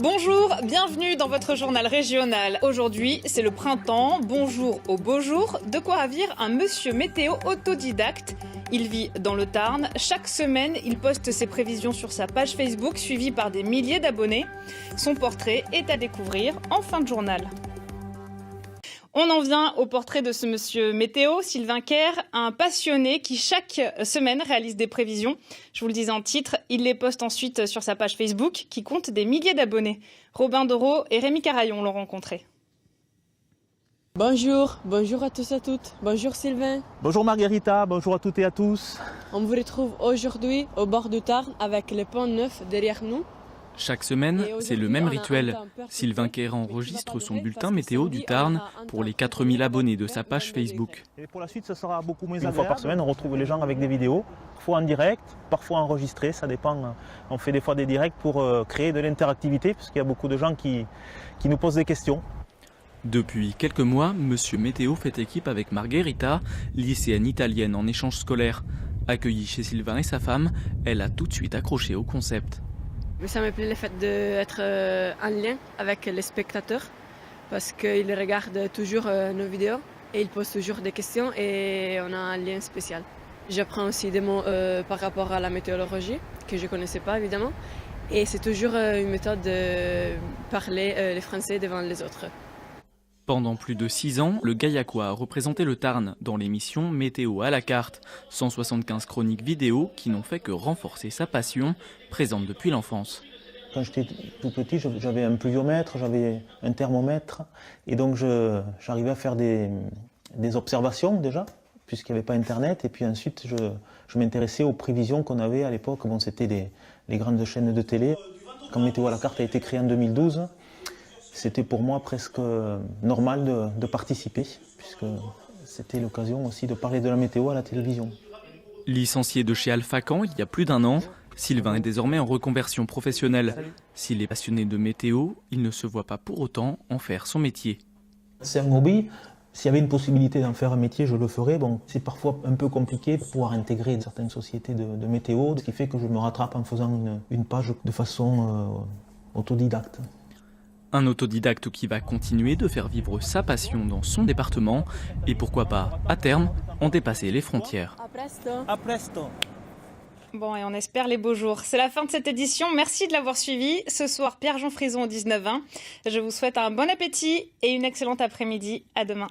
Bonjour, bienvenue dans votre journal régional. Aujourd'hui, c'est le printemps. Bonjour au beau jour. De quoi ravir un monsieur météo autodidacte. Il vit dans le Tarn. Chaque semaine, il poste ses prévisions sur sa page Facebook, suivi par des milliers d'abonnés. Son portrait est à découvrir en fin de journal. On en vient au portrait de ce monsieur météo, Sylvain Kerr, un passionné qui chaque semaine réalise des prévisions. Je vous le disais en titre, il les poste ensuite sur sa page Facebook qui compte des milliers d'abonnés. Robin Doreau et Rémi Carayon l'ont rencontré. Bonjour à tous et à toutes. Bonjour Sylvain. Bonjour Margherita, bonjour à toutes et à tous. On vous retrouve aujourd'hui au bord du Tarn avec le pont neuf derrière nous. Chaque semaine, c'est le même rituel. Sylvain Kerr enregistre son bulletin météo du Tarn pour les 4000 abonnés de sa page Facebook. Et pour la suite, ce sera beaucoup moins agréable. Une fois par semaine, on retrouve les gens avec des vidéos, parfois en direct, parfois enregistrées, ça dépend. On fait des fois des directs pour créer de l'interactivité, parce qu'il y a beaucoup de gens qui nous posent des questions. Depuis quelques mois, Monsieur Météo fait équipe avec Margherita, lycéenne italienne en échange scolaire. Accueillie chez Sylvain et sa femme, elle a tout de suite accroché au concept. Ça me plaît le fait d'être en lien avec les spectateurs parce qu'ils regardent toujours nos vidéos et ils posent toujours des questions et on a un lien spécial. J'apprends aussi des mots par rapport à la météorologie que je ne connaissais pas évidemment et c'est toujours une méthode de parler les Français devant les autres. Pendant plus de 6 ans, le Gaillacois a représenté le Tarn dans l'émission Météo à la carte. 175 chroniques vidéo qui n'ont fait que renforcer sa passion, présente depuis l'enfance. Quand j'étais tout petit, j'avais un pluviomètre, j'avais un thermomètre. Et donc j'arrivais à faire des observations déjà, puisqu'il n'y avait pas Internet. Et puis ensuite, je m'intéressais aux prévisions qu'on avait à l'époque. Bon, c'était les grandes chaînes de télé. Quand Météo à la carte a été créé en 2012, c'était pour moi presque normal de participer, puisque c'était l'occasion aussi de parler de la météo à la télévision. Licencié de chez Alphacan il y a plus d'un an, Sylvain est désormais en reconversion professionnelle. S'il est passionné de météo, il ne se voit pas pour autant en faire son métier. C'est un hobby. S'il y avait une possibilité d'en faire un métier, je le ferais. Bon, c'est parfois un peu compliqué pour pouvoir intégrer certaines sociétés de météo, ce qui fait que je me rattrape en faisant une page de façon autodidacte. Un autodidacte qui va continuer de faire vivre sa passion dans son département et pourquoi pas, à terme, en dépasser les frontières. A presto. Bon, et on espère les beaux jours. C'est la fin de cette édition. Merci de l'avoir suivi. Ce soir, Pierre-Jean Frison au 19h20. Je vous souhaite un bon appétit et une excellente après-midi. À demain.